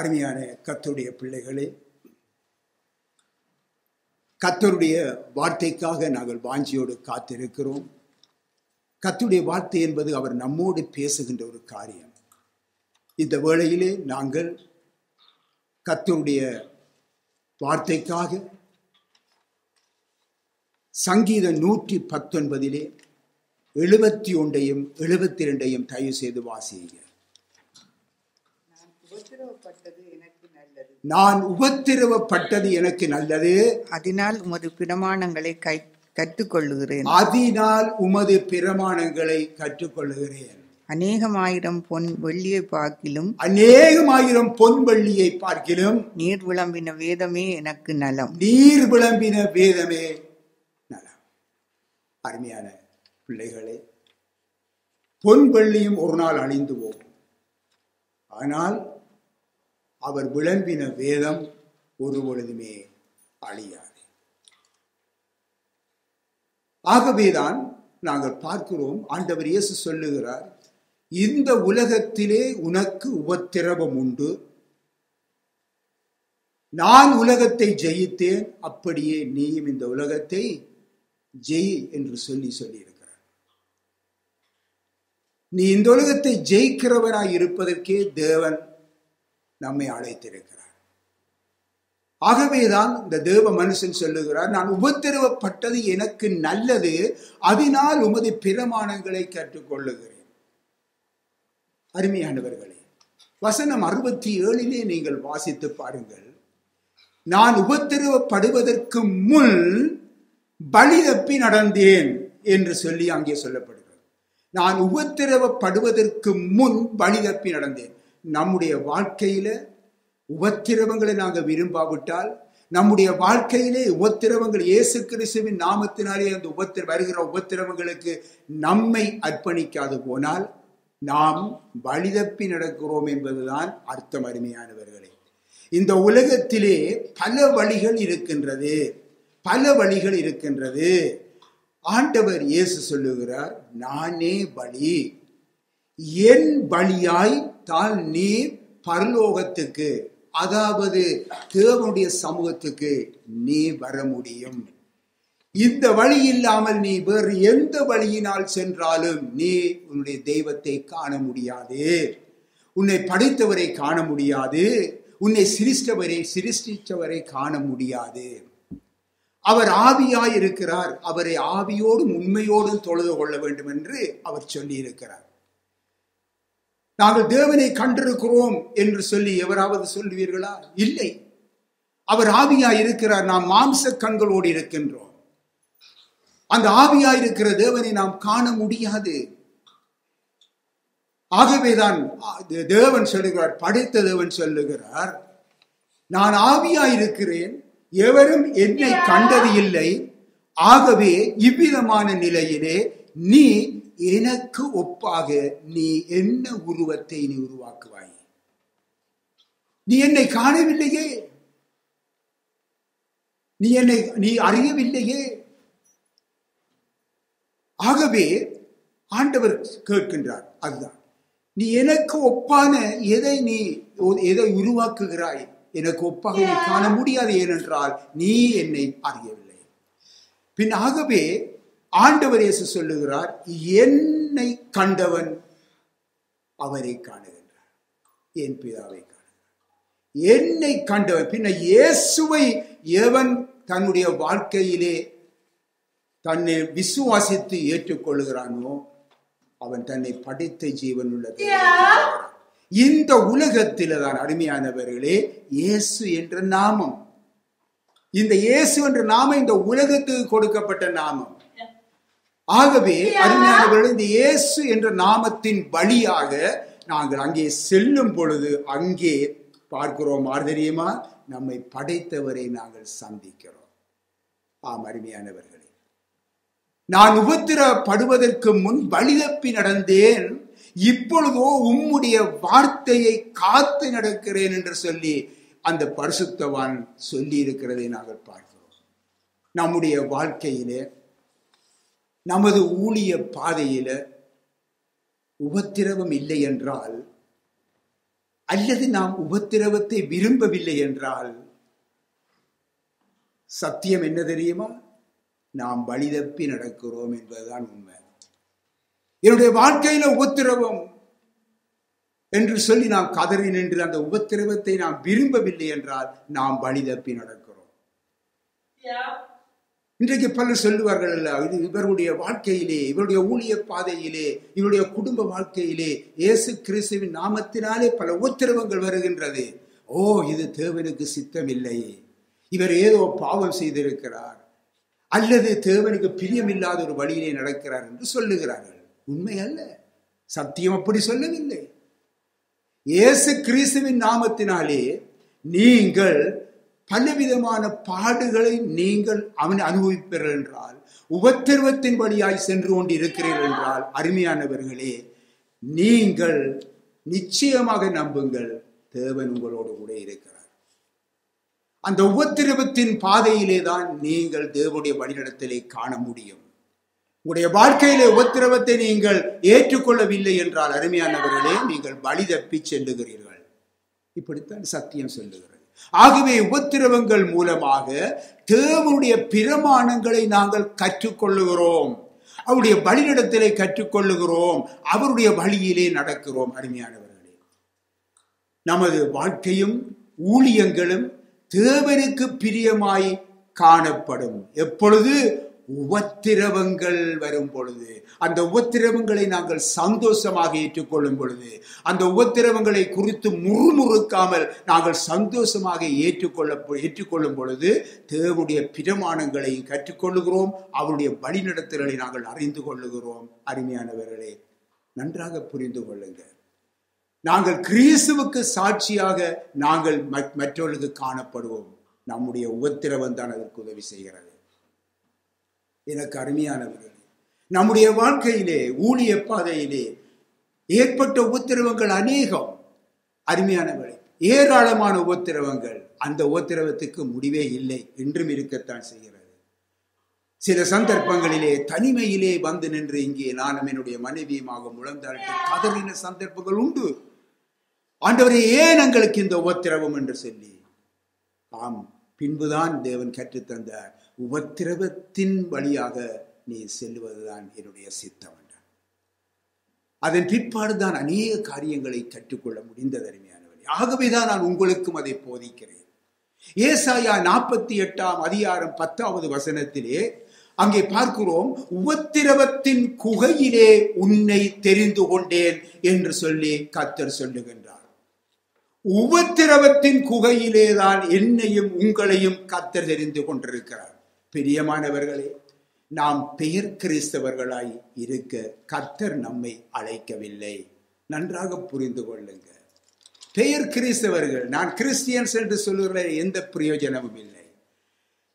அருமையான கர்த்தருடைய பிள்ளைகளே, கர்த்தருடைய வார்த்தைக்காக நாங்கள் வாஞ்சியோடு காத்திருக்கிறோம். கர்த்தருடைய வார்த்தை என்பது அவர் நம்மோடு பேசுகின்ற ஒரு காரியம். இந்த வேளையிலே நாங்கள் கர்த்தருடைய வார்த்தைக்காக சங்கீதம் 119 71 72 தயவு செய்து வாசியுங்க. நான் உபத்திரவப்பட்டது எனக்கு நல்லது, அதனால் உமது பிரமாணங்களை கற்றுக்கொள்ளுகிறேன். அதனால் உமது பிரமாணங்களை கற்றுக்கொள்ளுகிறேன். அநேகமாயிரம் பொன் வெள்ளியை பார்க்கிலும் நீர் விளம்பின வேதமே எனக்கு நலம். நீர் விளம்பின வேதமே நலம். அருமையான பிள்ளைகளே, பொன் வெள்ளியும் ஒரு நாள் அழிந்து போகும். ஆனால் அவர் விளம்பின வேதம் ஒரு பொழுதுமே அழியாது. ஆகவேதான் நாங்கள் பார்க்கிறோம், ஆண்டவர் இயேசு சொல்லுகிறார், இந்த உலகத்திலே உனக்கு உபத்திரவம் உண்டு, நான் உலகத்தை ஜெயித்தேன், அப்படியே நீயும் இந்த உலகத்தை ஜெயி என்று சொல்லியிருக்கிறார். நீ இந்த உலகத்தை ஜெயிக்கிறவனாய் இருப்பதற்கே தேவன் நம்மை அழைத்திருக்கிறார். ஆகவேதான் இந்த தேவ மனுஷன் சொல்லுகிறார், நான் உபத்திரவப்பட்டது எனக்கு நல்லது, அதனால் உமது பிரமாணங்களை கற்றுக்கொள்ளுகிறேன். அருமையானவர்களே, வசனம் 67 நீங்கள் வாசித்து பாருங்கள். நான் உபத்திரவப்படுவதற்கு முன் பலி தப்பி நடந்தேன் என்று சொல்லி அங்கே சொல்லப்படுகிறது. நான் உபத்திரவப்படுவதற்கு முன் பலி தப்பி நடந்தேன். நம்முடைய வாழ்க்கையில உபத்திரவங்களை நாங்கள் விரும்பாவிட்டால், நம்முடைய வாழ்க்கையிலே உபத்திரவங்கள் இயேசு கிறிஸ்துவின் நாமத்தினாலே அந்த வருகிற உபத்திரவங்களுக்கு நம்மை அர்ப்பணிக்காது போனால் நாம் வழிதப்பி நடக்கிறோம் என்பதுதான் அர்த்தம். அருமையானவர்களே, இந்த உலகத்திலே பல வழிகள் இருக்கின்றது. ஆண்டவர் இயேசு சொல்லுகிறார், நானே பலி, என் பலியாய் தான் நீ பரலோகத்துக்கு, அதாவது தேவனுடைய சமூகத்துக்கு நீ வர முடியும். இந்த வழி இல்லாமல் நீ வேறு எந்த வழியினால் சென்றாலும் நீ உன்னுடைய தெய்வத்தை காண முடியாது, உன்னை படைத்தவரை காண முடியாது, உன்னை சிருஷ்டித்தவரை காண முடியாது. அவர் ஆவியாய் இருக்கிறார், அவரை ஆவியோடும் உண்மையோடும் தொழுது கொள்ள வேண்டும் என்று அவர் சொல்லி இருக்கிறார். நாங்கள் தேவனை கண்டிருக்கிறோம் என்று சொல்லி எவராவது சொல்லுவீர்களா? இல்லை. அவர் ஆவியாய் இருக்கிறார், நாம் மாம்ச கண்களோடு இருக்கின்றோம். அந்த ஆவியாய் இருக்கிற தேவனை நாம் காண முடியாது. ஆகவேதான் தேவன் சொல்லுகிறார், படைத்த தேவன் சொல்லுகிறார், நான் ஆவியாய் இருக்கிறேன், எவரும் என்னை கண்டது இல்லை, ஆகவே இவ்விதமான நிலையிலே நீ எனக்கு ஒப்பாக நீ என்ன உருவத்தை நீ உருவாக்குவாய்? நீ என்னை காணவில்லையே, நீ அறியவில்லையே. ஆகவே ஆண்டவர் கேட்கின்றார், அதுதான், நீ எனக்கு ஒப்பான எதை உருவாக்குகிறாய்? எனக்கு ஒப்பாக நீ காண முடியாது, ஏனென்றால் நீ என்னை அறியவில்லை. பின் ஆகவே ஆண்டவர் இயேசு சொல்லுகிறார், என்னை கண்டவன் அவரை காணுகின்றார், என் பிதாவை காணுகிறார். என்னை கண்டவன், பின்ன இயேசுவை எவன் தன்னுடைய வாழ்க்கையிலே தன்னை விசுவாசித்து ஏற்றுக்கொள்கிறானோ அவன் தன்னை படைத்த ஜீவன் உள்ளது. இந்த உலகத்தில தான் அருமையானவர்களே இயேசு என்ற நாமம், இந்த இயேசு என்ற நாமம் இந்த உலகத்துக்கு கொடுக்கப்பட்ட நாமம். ஆகவே அருமையானவர்களே, இந்த இயேசு என்ற நாமத்தின் வழியாக நாங்கள் அங்கே செல்லும் பொழுது அங்கே பார்க்கிறோம், தெரியுமா, நம்மை படைத்தவரை நாங்கள் சந்திக்கிறோம். ஆம் அருமையானவர்களே, நான் உபத்திரப்படுவதற்கு முன் வழிதப்பி நடந்தேன், இப்பொழுதோ உம்முடைய வார்த்தையை காத்து நடக்கிறேன் என்று சொல்லி அந்த பரிசுத்தவான் சொல்லி இருக்கிறதை நாங்கள் பார்க்கிறோம். நம்முடைய வாழ்க்கையிலே, நமது ஊழிய பாதையில உபத்திரவம் இல்லை என்றால் அல்லது நாம் உபத்திரவத்தை விரும்பவில்லை என்றால் சத்தியம் என்ன தெரியுமா? நாம் வழி தப்பி நடக்கிறோம் என்பதுதான் உண்மை. என்னுடைய வாழ்க்கையில உபத்திரவம் என்று சொல்லி நாம் கதறி நின்று அந்த உபத்திரவத்தை நாம் விரும்பவில்லை என்றால் நாம் வழி தப்பி நடக்கிறோம். இன்றைக்கு பலர் சொல்லுவார்கள், இது இவருடைய வாழ்க்கையிலே, இவருடைய ஊழிய பாதையிலே, இவருடைய குடும்ப வாழ்க்கையிலே இயேசு கிறிஸ்துவின் நாமத்தினாலே பல உபத்திரவங்கள் வருகின்றது. ஓ, இது தேவனுக்கு சித்தமில்லை, இவர் ஏதோ பாவம் செய்திருக்கிறார், அல்லது தேவனுக்கு பிரியமில்லாத ஒரு வழியிலே நடக்கிறார் என்று சொல்லுகிறார்கள். உண்மை அல்ல, சத்தியம் அப்படி சொல்லவில்லை. இயேசு கிறிஸ்துவின் நாமத்தினாலே நீங்கள் பலவிதமான பாடுகளை நீங்கள் அனுபவிப்பீர்கள் என்றால், உபத்திரவத்தின் வழியாய் சென்று கொண்டு இருக்கிறீர்கள் என்றால், அருமையானவர்களே, நீங்கள் நிச்சயமாக நம்புங்கள், தேவன் உங்களோடு கூட இருக்கிறார். அந்த உபத்திரவத்தின் பாதையிலே தான் நீங்கள் தேவனுடைய வழிநடத்தலை காண முடியும். உங்களுடைய வாழ்க்கையிலே உபத்திரவத்தை நீங்கள் ஏற்றுக்கொள்ளவில்லை என்றால், அருமையானவர்களே, நீங்கள் வழி தப்பி செல்லுகிறீர்கள். இப்படித்தான் சத்தியம் சொல்லுகிறது. ஆகவே உபத்திரவங்கள் மூலமாக தேவனுடைய பிரமாணங்களை நாங்கள் கற்றுக்கொள்ளுகிறோம், அவருடைய வழிநடத்தலை கற்றுக்கொள்ளுகிறோம், அவருடைய வழியிலே நடக்கிறோம். அருமையானவர்களே, நமது வாழ்க்கையும் ஊழியங்களும் தேவனுக்கு பிரியமாய் காணப்படும் எப்பொழுது? உபத்திரவங்கள் வரும் பொழுது. அந்த உபத்திரவங்களை நாங்கள் சந்தோஷமாக ஏற்றுக்கொள்ளும் பொழுது, அந்த உபத்திரவங்களை குறித்து முறுமுறுக்காமல் நாங்கள் சந்தோஷமாக ஏற்றுக்கொள்ளும் பொழுது தேவனுடைய பிரமாணங்களை கற்றுக்கொள்ளுகிறோம், அவருடைய வழிநடத்தல்களை நாங்கள் அறிந்து கொள்ளுகிறோம். அருமையானவர்களே, நன்றாக புரிந்து கொள்ளுங்கள். நாங்கள் கிறிஸ்துவுக்கு சாட்சியாக நாங்கள் மற்றவர்களுக்கு காணப்படுவோம். நம்முடைய உபத்திரவம் தான் அதற்கு உதவி செய்கிறது. எனக்கு அருமையானவர்களே, நம்முடைய வாழ்க்கையிலே ஊழிய பாதையிலே ஏற்பட்ட உபத்திரவங்கள் அநேகம். அருமையானவர்களே, ஏராளமான உபத்திரவங்கள். அந்த உபத்திரவத்துக்கு முடிவே இல்லை, என்றும் இருக்கத்தான் செய்கிறது. சில சந்தர்ப்பங்களிலே தனிமையிலே வந்து நின்று இங்கே நானும் என்னுடைய மனைவியுமாக முழந்தாளிட்டு கதறின சந்தர்ப்பங்கள் உண்டு. ஆண்டவரே, ஏன் எங்களுக்கு இந்த உபத்திரவம் என்று சொல்லி. ஆம், பின்புதான் தேவன் கற்றுத்தந்தார், உபத்திரவத்தின் வழியாக நீ செல்வதுதான் என்னுடைய சித்தம் என்றார். அதன் பிற்பாடுதான் அநேக காரியங்களை கற்றுக்கொள்ள முடிந்தது. அருமையானவர்களே, ஆகவேதான் நான் உங்களுக்கும் அதை போதிக்கிறேன். ஏசாயா 48 வசனத்திலே அங்கே பார்க்கிறோம், உபத்திரவத்தின் குகையிலே உன்னை தெரிந்து கொண்டேன் என்று சொல்லி கர்த்தர் சொல்லுகின்றார். உபத்திரவத்தின் குகையிலேதான் என்னையும் உங்களையும் கர்த்தர் தெரிந்து கொண்டிருக்கிறார். பிரியமானவர்களே, நாம் பெயர் கிறிஸ்தவர்களாய் இருக்க கர்த்தர் நம்மை அழைக்கவில்லை. நன்றாக புரிந்து கொள்ளுங்க. பெயர் கிறிஸ்தவர்கள், நான் கிறிஸ்டியன்ஸ் என்று சொல்லுகிற எந்த பிரயோஜனமும் இல்லை.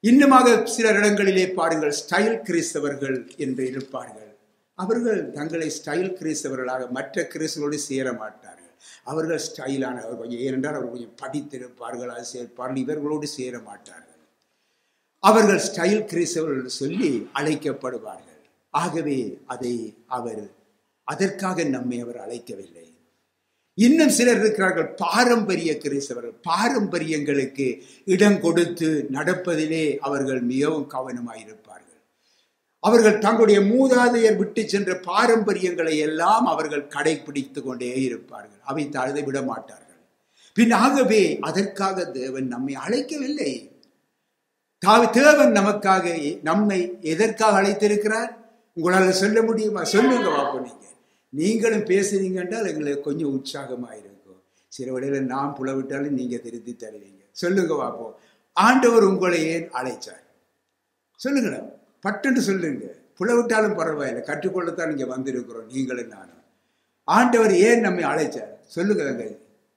இன்னுமாக சில இடங்களிலே பாருங்கள், ஸ்டைல் கிறிஸ்தவர்கள் என்று இருப்பார்கள். அவர்கள் தங்களை ஸ்டைல் கிறிஸ்தவர்களாக மற்ற கிறிஸ்தவர்களோடு சேர மாட்டார்கள். அவர்கள் ஸ்டைலானவர் கொஞ்சம், ஏனென்றால் அவர் கொஞ்சம் படித்திருப்பார்கள், அது சேர்ப்பார்கள், இவர்களோடு சேர மாட்டார்கள். அவர்கள் ஸ்டைல் கிறிஸ்தவர்கள் சொல்லி அழைக்கப்படுவார்கள். ஆகவே அதற்காக நம்மை அவர் அழைக்கவில்லை. இன்னும் சிலர் இருக்கிறார்கள், பாரம்பரிய கிறிஸ்தவர்கள். பாரம்பரியங்களுக்கு இடம் கொடுத்து நடப்பதிலே அவர்கள் மிகவும் கவனமாயிருப்பார்கள். அவர்கள் தங்களுடைய மூதாதையர் விட்டு சென்ற பாரம்பரியங்களை எல்லாம் அவர்கள் கடைபிடித்து கொண்டே இருப்பார்கள். அவை தாழ்ந்து விட மாட்டார்கள். பின் ஆகவே அதற்காக தேவன் நம்மை அழைக்கவில்லை. தேவன் நமக்காக நம்மை எதற்காக அழைத்திருக்கிறார்? உங்களால் சொல்ல முடியுமா? சொல்லுங்க பாப்போம். நீங்களும் பேசுறீங்க என்றால் எங்களுக்கு கொஞ்சம் உற்சாகமாக இருக்கும். சில வழியில நான் புலவிட்டாலும் நீங்க திருத்தி தருவீங்க. சொல்லுங்க பாப்போம், ஆண்டவர் உங்களை ஏன் அழைச்சார்? சொல்லுங்களேன், பட்டுன்னு சொல்லுங்க. புலவிட்டாலும் பரவாயில்லை, கற்றுக்கொள்ளத்தான் இங்க வந்திருக்கிறோம் நீங்களும் நானும். ஆண்டவர் ஏன் நம்மை அழைச்சார்? சொல்லுங்க.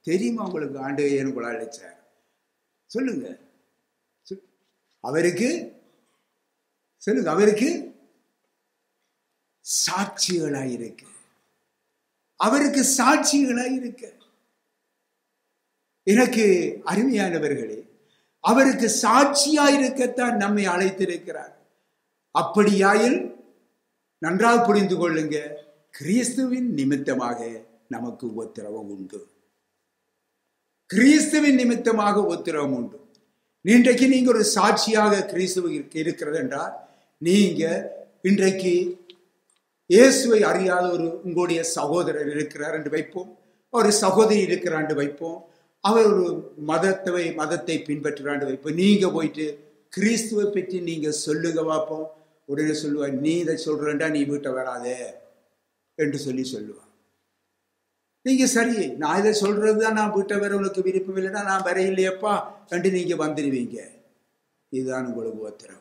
தெரியுமா உங்களுக்கு ஆண்டவர் ஏன் உங்களை அழைச்சார்? சொல்லுங்க. அவருக்கு சொல்லுங்க. அவருக்கு சாட்சிகளாயிருக்க, அவருக்கு சாட்சிகளாயிருக்க. எனக்கு அருமையானவர்களே, அவருக்கு சாட்சியாயிருக்கத்தான் நம்மை அழைத்திருக்கிறார். அப்படியாயில் நன்றாக புரிந்து கொள்ளுங்க, கிறிஸ்துவின் நிமித்தமாக நமக்கு உபத்திரவம் உண்டு. கிறிஸ்துவின் நிமித்தமாக உபத்திரவம் உண்டு. இன்றைக்கு நீங்க ஒரு சாட்சியாக கிறிஸ்துவ இருக்கிறது என்றால், நீங்க இன்றைக்கு இயேசுவை அறியாத ஒரு உங்களுடைய சகோதரர் இருக்கிறார் என்று வைப்போம், ஒரு சகோதரி இருக்கிறார் என்று வைப்போம், அவர் ஒரு மதத்தை பின்பற்றுறார் என்று வைப்போம். நீங்க போயிட்டு கிறிஸ்துவை பற்றி நீங்க சொல்லுங்க பார்ப்போம். உடனே சொல்லுவார், நீ இதை சொல்றேன்டா நீ வீட்டை வராதே என்று சொல்லுவான். நீங்க சரி, நான் இதை சொல்றதுதான், நான் வீட்டை வர உனக்கு விருப்பம் இல்லைன்னா நான் வர இல்லையப்பா என்று நீங்க வந்துடுவீங்க. இதுதான் உங்களுக்கு உத்தரவு.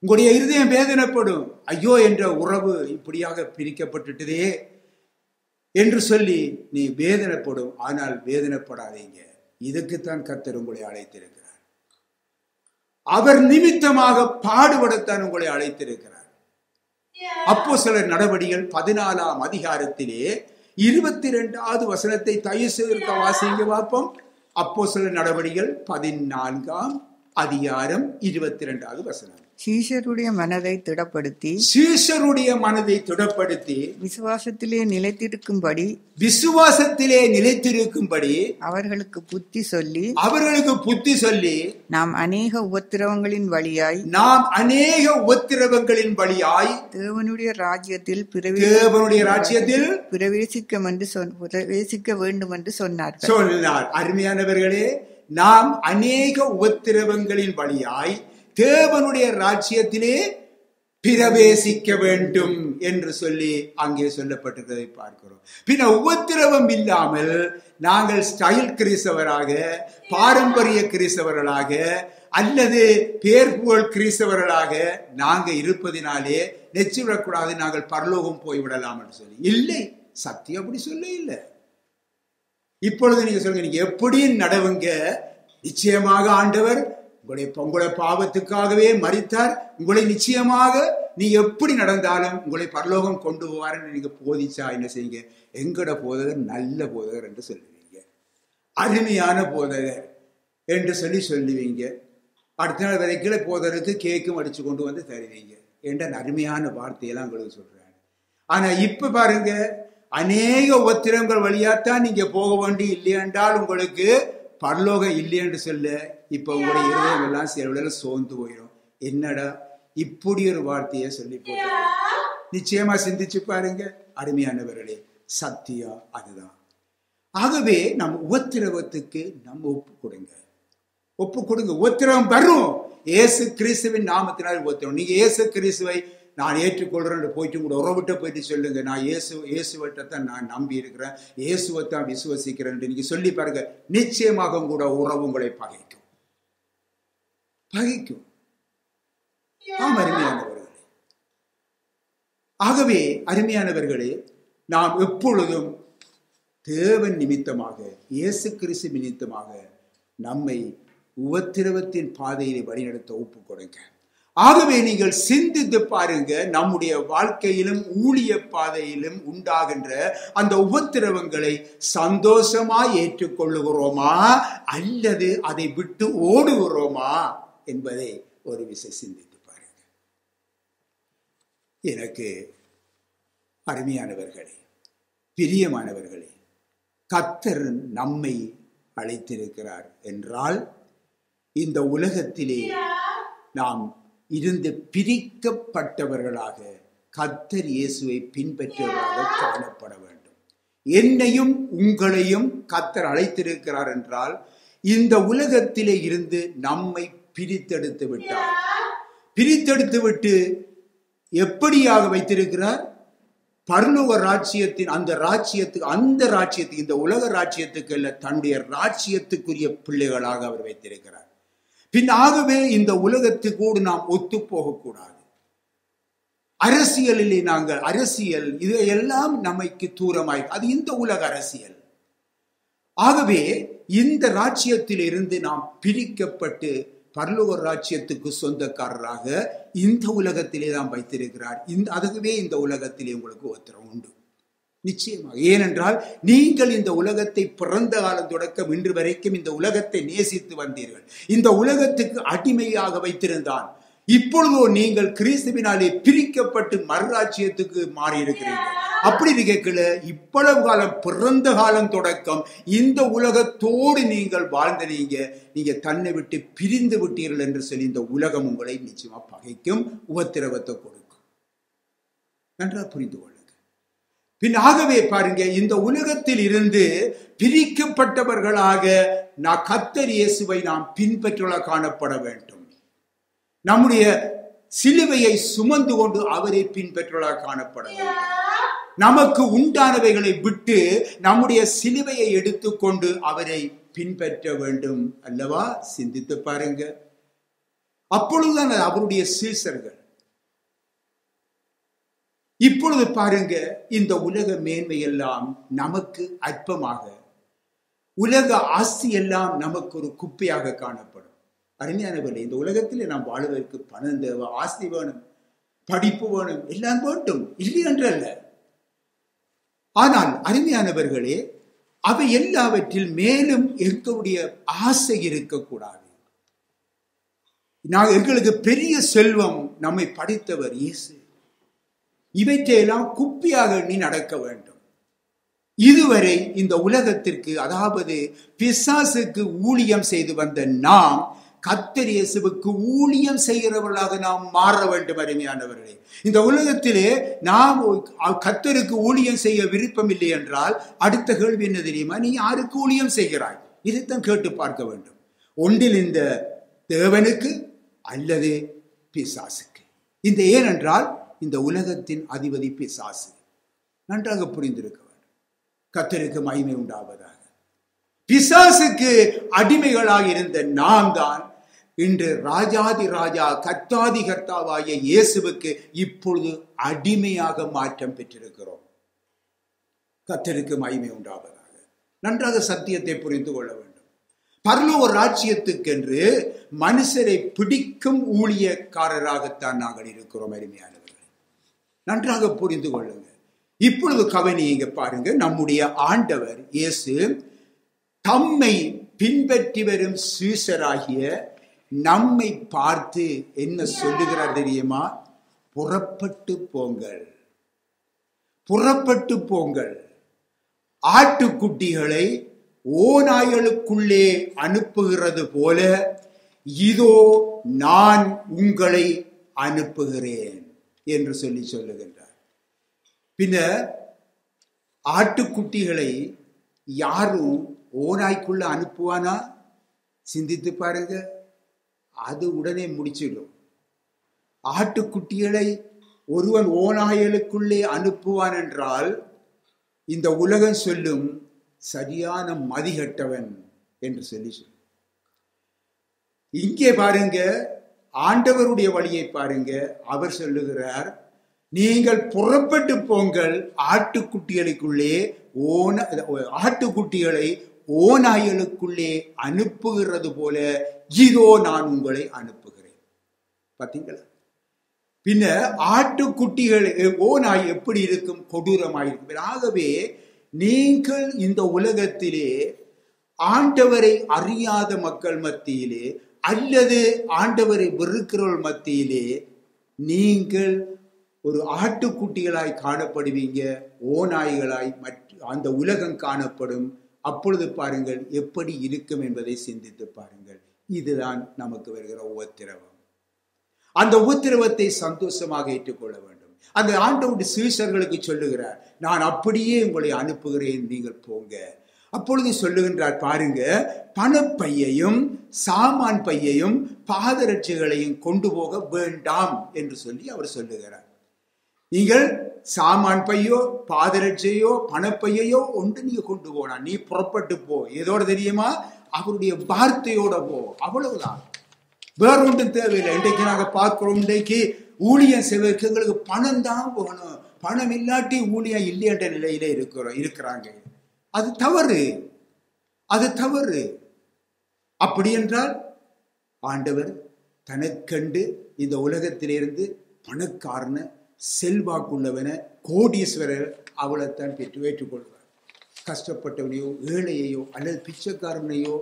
உங்களுடைய இருதயம் வேதனைப்படும். ஐயோ, என்ற உறவு இப்படியாக பிரிக்கப்பட்டுட்டதே என்று சொல்லி நீ வேதனைப்படும். ஆனால் வேதனைப்படாதீங்க. இதுக்குத்தான் கர்த்தர் உங்களை அழைத்திருக்கிறார். அவர் நிமித்தமாக பாடுபடத்தான் உங்களை அழைத்திருக்கிறார். அப்போஸ்தலர் நடவடிக்கைகள் 14ஆம் அதிகாரத்திலே 22வது வசனத்தை தயவு செய்து வாசிங்க பார்ப்போம். அப்போஸ்தலர் நடவடிக்கைகள் 14ஆம் அதிகாரம் 22வது வசனம். சீஷருடைய மனதை திடப்படுத்தி விசுவாசத்திலே நிலைத்திருக்கும்படி அவர்களுக்கு புத்தி சொல்லி நாம் அநேக உபத்திரவங்களின் வழியாய் தேவனுடைய ராஜ்யத்தில் பிரவேசிக்க வேண்டும் என்று சொன்னார். அருமையானவர்களே, நாம் அநேக உபத்திரவங்களின் வழியாய் தேவனுடைய ராஜ்யத்திலே பிரவேசிக்க வேண்டும் என்று சொல்லி அங்கே சொல்லப்பட்டிருக்கிறதை பார்க்கிறோம். பின்ன உபத்திரவம் இல்லாமல் நாங்கள் ஸ்டைல் கிறிஸ்தவராக, பாரம்பரிய கிறிஸ்தவர்களாக அல்லது பேர் புகழ் கிறிஸ்தவர்களாக நாங்க இருப்பதினாலே நெச்சிவிடக்கூடாது, நாங்கள் பரலோகம் போய்விடலாம் என்று சொல்லி இல்லை. சத்தியம் அப்படி சொல்ல இல்லை. இப்பொழுது நீங்க சொல்லுங்க, நீங்க எப்படி நடவுங்க, நிச்சயமாக ஆண்டவர் உங்களுடைய பாவத்துக்காகவே மரித்தார், உங்களை நிச்சயமாக நீ எப்படி நடந்தாலும் உங்களை பரலோகம் கொண்டு போவார் நீங்க போதிச்சா என்ன செய்யுங்க? எங்கட போதகர் நல்ல போதகர் என்று சொல்லுவீங்க, அருமையான போதகர் என்று சொல்லுவீங்க. அடுத்த நாள் வரைக்கும் போதகருக்கு கேக்கும் அடிச்சு கொண்டு வந்து தருவீங்க என்ற அருமையான வார்த்தையெல்லாம் உங்களுக்கு சொல்றாங்க. ஆனா இப்ப பாருங்க, அநேக உபத்திரங்கள் வழியாத்தான் நீங்க போக வேண்டி இல்லையென்றால் உங்களுக்கு பரலோகம் இல்லை என்று சொல்ல இப்ப உங்களுடைய இருதயம் எல்லாம் சில சோர்ந்து போயிடும். என்னடா இப்படி ஒரு வார்த்தையை சொல்லி போட்டு நிச்சயமா சிந்திச்சு பாருங்க அருமையானவர்களே, சத்தியம் அதுதான். ஆகவே நம் உபத்திரவத்துக்கு நம்ம ஒப்பு கொடுங்க. உபத்திரவம் வரும். இயேசு கிறிஸ்துவின் நாமத்தினால் உபத்திரவம். நீங்க இயேசு கிறிஸ்துவை நான் ஏற்றுக்கொள்றேன் போயிட்டு கூட உறவிட்ட போயிட்டு சொல்லுங்க, நான் இயேசுவத்தான் நான் நம்பி இருக்கிறேன், இயேசுவைத்தான் விசுவசிக்கிறேன் நீங்க சொல்லி பாருங்க, நிச்சயமாக கூட உறவு உங்களை பகைக்கும். அருமையானவர்களே, ஆகவே அருமையானவர்களே, நாம் எப்பொழுதும் தேவன் நிமித்தமாக, இயேசு கிறிஸ்து நிமித்தமாக நம்மை உபத்திரவத்தின் பாதையிலே வழிநடத்த ஒப்பு கொடுங்க. ஆகவே நீங்கள் சிந்தித்து பாருங்க, நம்முடைய வாழ்க்கையிலும் ஊழிய பாதையிலும் உண்டாகின்ற அந்த உபத்திரவங்களை சந்தோஷமாய் ஏற்றுக்கொள்ளுகிறோமா அல்லது அதை விட்டு ஓடுகிறோமா என்பதை ஒரு விஷயம் சிந்தித்து பாருங்க. எனக்கு அருமையானவர்களே, பிரியமானவர்களே, கர்த்தர் நம்மை அழைத்திருக்கிறார் என்றால் இந்த உலகத்திலே நாம் இருந்து பிரிக்கப்பட்டவர்களாக கர்த்தர் இயேசுவை பின்பற்றுவதாக காணப்பட வேண்டும். என்னையும் உங்களையும் கர்த்தர் அழைத்திருக்கிறார் என்றால் இந்த உலகத்திலே இருந்து நம்மை பிரித்தெடுத்து விட்டு எப்படியாக வைத்திருக்கிறார்? பரலோக ராஜ்யத்தின் அந்த ராஜ்யத்துக்கு இந்த உலக ராஜ்யத்துக்கு அல்ல, தன்னுடைய ராஜ்யத்துக்குரிய பிள்ளைகளாக அவர் வைத்திருக்கிறார். பின்னாகவே இந்த உலகத்துக்கூடு நாம் ஒத்து போகக்கூடாது. அரசியலிலே அரசியல் இதையெல்லாம் நமக்கு தூரமாய், அது இந்த உலக அரசியல். ஆகவே இந்த ராஜ்யத்தில் இருந்து நாம் பிரிக்கப்பட்டு பரலோக ராஜ்யத்துக்கு சொந்தக்காரராக இந்த உலகத்திலே தான் வைத்திருக்கிறார். அதுவே இந்த உலகத்திலே உங்களுக்கு உத்தரவு உண்டு நிச்சயமாக. ஏனென்றால் நீங்கள் இந்த உலகத்தை பிறந்த காலம் தொடக்கம் இன்று வரைக்கும் இந்த உலகத்தை நேசித்து வந்தீர்கள், இந்த உலகத்துக்கு அடிமையாக வைத்திருந்தான். இப்பொழுதோ நீங்கள் கிறிஸ்துவினாலே பிரிக்கப்பட்டு மறுராஜ்யத்துக்கு மாறி இருக்கிறீர்கள். அப்படி இருக்கல இவ்வளவு காலம் பிறந்த காலம் தொடக்கம் இந்த உலகத்தோடு நீங்கள் வாழ்ந்தீங்க, நீங்க தன்னை விட்டு பிரிந்து விட்டீர்கள் என்று சொல்லி இந்த உலகம் உங்களை நிச்சயமா பகைக்கும், உபத்திரவத்தை கொடுக்கும். நன்றாக புரிந்து கொள்ளுங்க. பின் ஆகவே பாருங்க, இந்த உலகத்தில் இருந்து பிரிக்கப்பட்டவர்களாக நான் கர்த்தர் இயேசுவை நாம் பின்பற்றல காணப்பட வேண்டும். நம்முடைய சிலுவையை சுமந்து கொண்டு அவரை பின்பற்றல காணப்பட வேண்டும். நமக்கு உண்டானவைகளை விட்டு நம்முடைய சிலுவையை எடுத்துக்கொண்டு அவரை பின்பற்ற வேண்டும் அல்லவா? சிந்தித்து பாருங்க. அப்பொழுதுதான் அவருடைய சீசர்கள். இப்பொழுது பாருங்க, இந்த உலக மேன்மை எல்லாம் நமக்கு அற்பமாக, உலக ஆஸ்தி எல்லாம் நமக்கு ஒரு குப்பையாக காணப்படும். அருமையானவர்களே, இந்த உலகத்தில் நாம் வாழ்வதற்கு பணம் தேவை, ஆஸ்தி வேணும், படிப்பு வேணும், எல்லாம் வேண்டும், இல்லை என்றல்ல. ஆனால் அருமையானவர்களே, அவை எல்லாவற்றில் மேலும் எங்களுடைய ஆசை இருக்கக்கூடாது. எங்களுக்கு பெரிய செல்வம், நம்மை படைத்தவர் இயேசு, இவற்றையெல்லாம் குப்பியாக நீ நடக்க வேண்டும். இதுவரை இந்த உலகத்திற்கு, அதாவது பிசாசுக்கு ஊழியம் செய்து வந்த நாம் கர்த்தர் இயேசுவுக்கு ஊழியம் செய்கிறவர்களாக நாம் மாற வேண்டும். அருமையானவர்களே, இந்த உலகத்திலே நாம் கர்த்தருக்கு ஊழியம் செய்ய விருப்பம் இல்லை என்றால் அடுத்த கேள்வி என்ன தெரியுமா? நீ யாருக்கு ஊழியம் செய்கிறாய்? இதைத்தான் கேட்டு பார்க்க வேண்டும். ஒன்றில் இந்த தேவனுக்கு அல்லது பிசாசுக்கு. இந்த ஏனென்றால் இந்த உலகத்தின் அதிபதி பிசாசு. நன்றாக புரிந்திருக்க வேண்டும். கர்த்தருக்கு மகிமை உண்டாவதாக. பிசாசுக்கு அடிமைகளாக இருந்த நாம் தான் இன்று ராஜாதி ராஜா கர்த்தாதி கர்த்தாவாகிய இயேசுவுக்கு இப்பொழுது அடிமையாக மாற்றம் பெற்றிருக்கிறோம். கர்த்தருக்கு மகிமை உண்டாவதாக. நன்றாக சத்தியத்தை புரிந்து கொள்ள வேண்டும். பரலோக ராஜ்யத்துக்கென்று மனுஷரை பிடிக்கும் ஊழியக்காரராகத்தான் நாங்கள் இருக்கிறோம். அருமையானவர்களே, நன்றாக புரிந்து கொள்ளுங்க. இப்பொழுது கவனிங்க பாருங்க, நம்முடைய ஆண்டவர் இயேசு தம்மை பின்பற்றி வரும் சீஷராகிய நம்மை பார்த்து என்ன சொல்லுகிறார் தெரியுமா? புறப்பட்டு போங்கள், புறப்பட்டு போங்கள். ஆட்டுக்குட்டிகளை ஓநாய்களுக்குள்ளே அனுப்புகிறது போல இதோ நான் உங்களை அனுப்புகிறேன் என்று சொல்லுகின்றார். பின்ன ஆட்டுக்குட்டிகளை யாரும் ஓநாய்க்குள்ள அனுப்புவானா? சிந்தித்து பாருங்க. அது உடனே முடிச்சிடும். ஆட்டுக்குட்டிகளை ஒருவன் ஓநாய்களுக்குள்ளே அனுப்புவான் என்றால் இந்த உலகம் சொல்லும் சரியான மதிகட்டவன் என்று சொல்லி சொல்லும். இங்கே பாருங்க, ஆண்டவருடைய வழியை பாருங்க. அவர் சொல்லுகிறார், நீங்கள் புறப்பட்டு போங்கள், ஆட்டுக்குட்டிகளுக்குள்ளே ஆட்டுக்குட்டிகளை ஓநாய்களுக்குள்ளே அனுப்புகிறது போல இதோ நான் உங்களை அனுப்புகிறேன். பார்த்தீங்களா? பின்ன ஆட்டுக்குட்டிகள் ஓநாய் எப்படி இருக்கும்? கொடூரமாயிருக்கும். ஆகவே நீங்கள் இந்த உலகத்திலே ஆண்டவரை அறியாத மக்கள் மத்தியிலே அல்லது ஆண்டவரை வெறுக்கிறவர்கள் மத்தியிலே நீங்கள் ஒரு ஆட்டுக்குட்டிகளாய் காணப்படுவீங்க, ஓநாய்களாய் அந்த உலகம் காணப்படும். அப்பொழுது பாருங்கள் எப்படி இருக்கும் என்பதை சிந்தித்து பாருங்கள். இதுதான் நமக்கு வருகிற உபத்திரவம். அந்த உபத்திரவத்தை சந்தோஷமாக ஏற்றுக்கொள்ள வேண்டும். அந்த ஆண்டவருடைய சீஷர்களுக்கு சொல்லுகிறார், நான் அப்படியே உங்களை அனுப்புகிறேன், நீங்கள் போங்க. அப்பொழுது சொல்லுகின்றார் பாருங்க, பணப்பையையும் சாமான் பையையும் பாதரட்சைகளையும் கொண்டு போக வேண்டாம் என்று சொல்லி அவர் சொல்லுகிறார். நீங்கள் சாமான் பையோ பாதரட்சையோ பணப்பையோ ஒன்று நீங்க கொண்டு போனா, நீ புறப்பட்டு போ. ஏதோட தெரியுமா? அவருடைய வார்த்தையோட போ, அவ்வளவுதான். வேற ஒன்றும் தேவையில்லை. இன்றைக்கு நாங்க பார்க்கிறோம், இன்றைக்கு ஊழியம் செய்வதற்கு எங்களுக்கு பணம் தான் போகணும், பணம் இல்லாட்டி ஊழியம் இல்லை என்ற நிலையில இருக்கிறாங்க. அது தவறு, அது தவறு. அப்படி என்றால் ஆண்டவர் தனக்கண்டு இந்த உலகத்திலிருந்து பணக்காரன செல்வாக்குள்ளவன கோடீஸ்வரர் அவளைத்தான் ஏற்றுக்கொள்வார். கஷ்டப்பட்டவனையோ ஏழையையோ அல்லது பிச்சைக்காரனையோ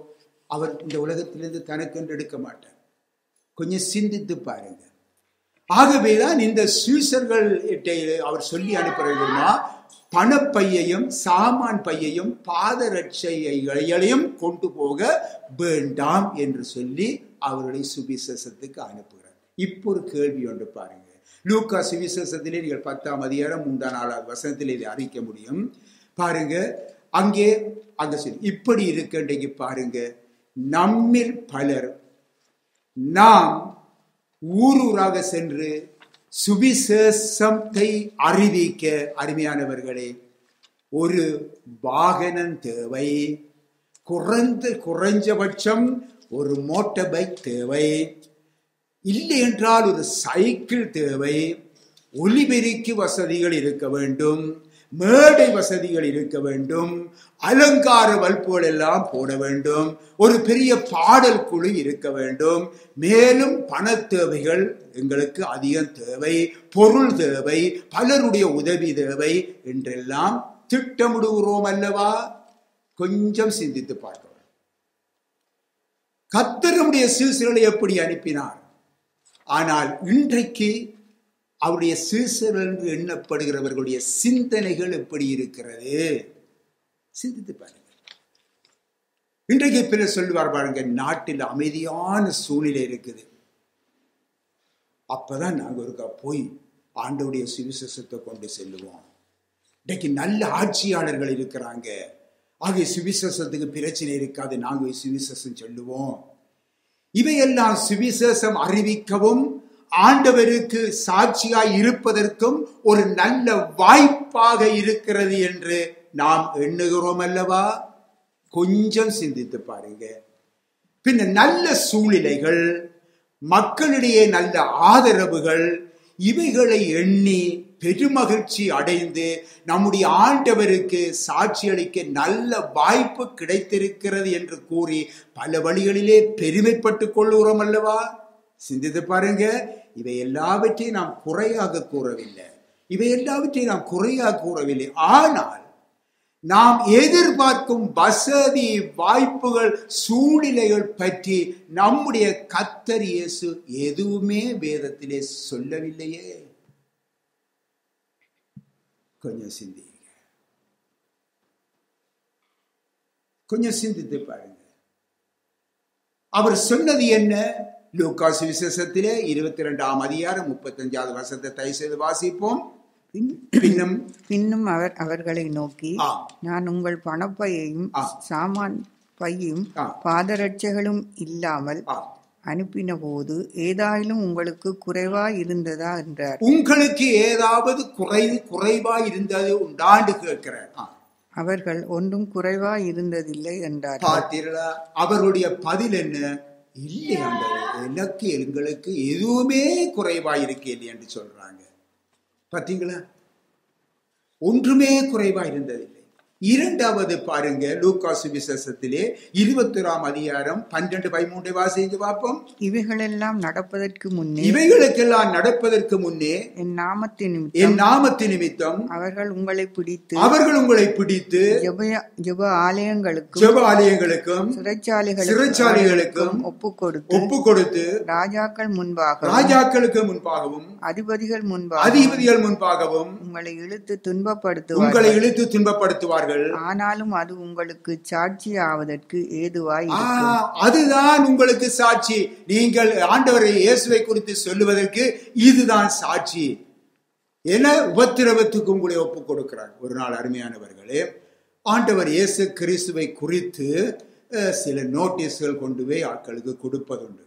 அவர் இந்த உலகத்திலிருந்து தனக்கென்று எடுக்க மாட்டார். கொஞ்சம் சிந்தித்து பாருங்க. ஆகவேதான் இந்த சீஷர்கள் அவர் சொல்லி அனுப்புறதுமா, பணப்பையையும் சாமான் பையையும் பாதரட்சைகளையும் கொண்டு போக வேண்டாம் என்று சொல்லி அவருடைய சுவிசேஷத்துக்கு அனுப்புகிறார். இப்போ ஒரு கேள்வி ஒன்று பாருங்க. லூக்கா சுவிசேஷத்திலே நீங்கள் 10ஆம் அதிகாரம் 3-4 வசனத்தில் இதை அறிக்க முடியும். பாருங்க, அங்கே சொல்லி இப்படி இருக்கின்றைக்கு பாருங்க, நம்மில் பலர் நாம் ஊரூராக சென்று சுவிசேஷத்தை அறிவிக்க, அருமையானவர்களே, ஒரு வாகனம் தேவை, குறைஞ்சபட்சம் ஒரு மோட்டார் பைக் தேவை, இல்லை என்றால் ஒரு சைக்கிள் தேவை, ஒலிபெருக்கி வசதிகள் இருக்க வேண்டும், மேடை வசதிகள் இருக்க வேண்டும், அலங்கார வல்புகள் எல்லாம் போட வேண்டும், ஒரு பெரிய பாடல் குழு இருக்க வேண்டும், மேலும் பண தேவைகள் எங்களுக்கு அதிகம் தேவை, பொருள் தேவை, பலருடைய உதவி தேவை என்றெல்லாம் திட்டமிடுகிறோம் அல்லவா? கொஞ்சம் சிந்தித்து பார்க்கிறோம். கர்த்தருடைய சீசர்களை எப்படி அனுப்பினார்? ஆனால் இன்றைக்கு அவருடைய சீசர்கள் என்று எண்ணப்படுகிறவர்களுடைய சிந்தனைகள் எப்படி இருக்கிறது? சிந்தித்து பாருங்க. இன்றைக்கு பிறர் சொல்லுவார் பாருங்க, நாட்டில் அமைதியான சூழ்நிலை இருக்குது, அப்பதான் நாங்க ஒருக்கா போய் ஆண்டவருடைய சுவிசேஷத்தை கொண்டு செல்லுவோம். இன்றைக்கு நல்ல ஆட்சியாளர்கள் இருக்கிறாங்க, ஆகிய சுவிசேஷத்துக்கு பிரச்சனை இருக்காது, நாங்க சுவிசேஷம் சொல்லுவோம். இவையெல்லாம் சுவிசேஷம் அறிவிக்கவும் ஆண்டவருக்கு சாட்சியாய் இருப்பதற்கும் ஒரு நல்ல வாய்ப்பாக இருக்கிறது என்று நாம் எண்ணுகிறோம் அல்லவா? கொஞ்சம் சிந்தித்து பாருங்க. பின்ன நல்ல சூழ்நிலைகள், மக்களிடையே நல்ல ஆதரவுகள், இவைகளை எண்ணி பெருமகிழ்ச்சி அடைந்து நம்முடைய ஆண்டவருக்கு சாட்சி அளிக்க நல்ல வாய்ப்பு கிடைத்திருக்கிறது என்று கூறி பல வழிகளிலே பெருமைப்பட்டுக் கொள்ளுகிறோம் அல்லவா? சிந்தித்து பாருங்க. இவை எல்லாவற்றையும் நாம் குறையாக கூறவில்லை, ஆனால் நாம் எதிர்பார்க்கும் வசதி, வாய்ப்புகள், சூழ்நிலைகள் பற்றி நம்முடைய கர்த்தர் இயேசு எதுவுமே வேதத்திலே சொல்லவில்லையே. கொஞ்சம் சிந்தித்து பாருங்க. அவர் சொன்னது என்ன? லூக்கா சுவிசேஷத்திலே 22ஆம் அதிகாரம் 35வது வசனத்தை தயவு செய்து வாசிப்போம். பின்னும் அவர் அவர்களை நோக்கி, நான் உங்கள் பணப்பையையும் சாமான் பையும் பாதரட்சைகளும் இல்லாமல் அனுப்பின போது ஏதாயிலும் உங்களுக்கு குறைவாய் இருந்ததா என்றார். உங்களுக்கு ஏதாவது குறைவாய் இருந்தது உண்டாண்டு கேட்கிறார். அவர்கள் ஒன்றும் குறைவாய் இருந்ததில்லை என்றார். பார்த்தீர்களா அவருடைய பதில் என்ன? இல்லை ஆண்டவரே, எங்களுக்கு எதுவுமே குறைவாயிருக்கே இல்லை என்று சொல்றாங்க. பார்த்தீங்களா, ஒன்றுமே குறைவாயிருந்ததில்லை. இரண்டாவது பாருங்க, லூக்கா சுவிசேஷத்திலே 21ஆம் அதிகாரம் 12-13 வாசித்து பார்ப்போம். இவைகளெல்லாம் நடப்பதற்கு முன்னே என் நாமத்தின் நிமித்தம் அவர்கள் உங்களை பிடித்து ஜெப ஆலயங்களுக்கும் சிறைச்சாலைகளுக்கும் ஒப்பு கொடுத்து ராஜாக்களுக்கு முன்பாகவும் அதிபதிகள் முன்பாகவும் உங்களை இழுத்து துன்பப்படுத்துவார்கள். ஆனாலும் அது உங்களுக்கு சாட்சி ஆவதற்கு ஏதுவாய் இருக்கும். அதுதான் உங்களுக்கு சாட்சி. நீங்கள் ஆண்டவரை இயேசுவை குறித்து சொல்லுவதற்கு இதுதான் சாட்சி என உபத்திரவத்துக்கு உங்களை ஒப்புக் கொடுக்கிறார். ஒரு நாள் அருமையானவர்களே, ஆண்டவர் இயேசு கிறிஸ்துவை குறித்து சில நோட்டீஸ்கள் கொண்டு போய் ஆட்களுக்கு கொடுப்பதுண்டு.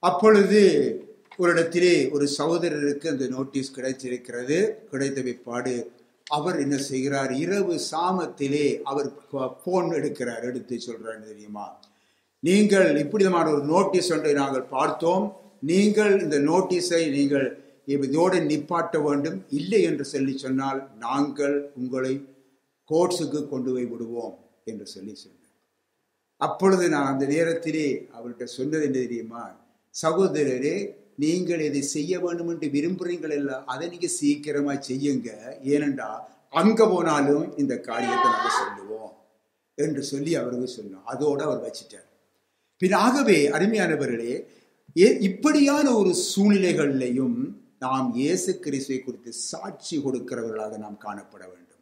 அப்பொழுது ஒரு இடத்திலே ஒரு சகோதரருக்கு அந்த நோட்டீஸ் கிடைச்சிருக்கிறது. கிடைத்த பிற்பாடு அவர் என்ன செய்கிறார்? இரவு சாமத்திலே அவர் போன் எடுத்து சொல்றாரு, தெரியுமா, நீங்கள் இப்படிமான ஒரு நோட்டீஸ் ஒன்றை நாங்கள் பார்த்தோம், நீங்கள் இந்த நோட்டீஸை நீங்கள் இதோடு நிப்பாட்ட வேண்டும், இல்லை என்று சொன்னால் நாங்கள் உங்களை கோர்ட்ஸுக்கு கொண்டு போய் விடுவோம் என்று சொன்னார். அப்பொழுது நான் அந்த நேரத்திலே அவர்கிட்ட சொன்னது என்ன தெரியுமா? சகோதரரே, நீங்கள் இதை செய்ய வேண்டும் என்று விரும்புறீங்கள் இல்லை, அதை நீங்க சீக்கிரமா செய்யுங்க, ஏனென்றா அங்க போனாலும் இந்த காரியத்தை நாங்க சொல்லுவோம் என்று சொல்லி அவருக்கு சொன்னோம். அதோட அவர் வச்சிட்டார். பின்னாகவே அருமையானவர்களே, இப்படியான ஒரு சூழ்நிலைகளிலையும் நாம் இயேசு கிறிஸ்துவை குறித்து சாட்சி கொடுக்கிறவர்களாக நாம் காணப்பட வேண்டும்.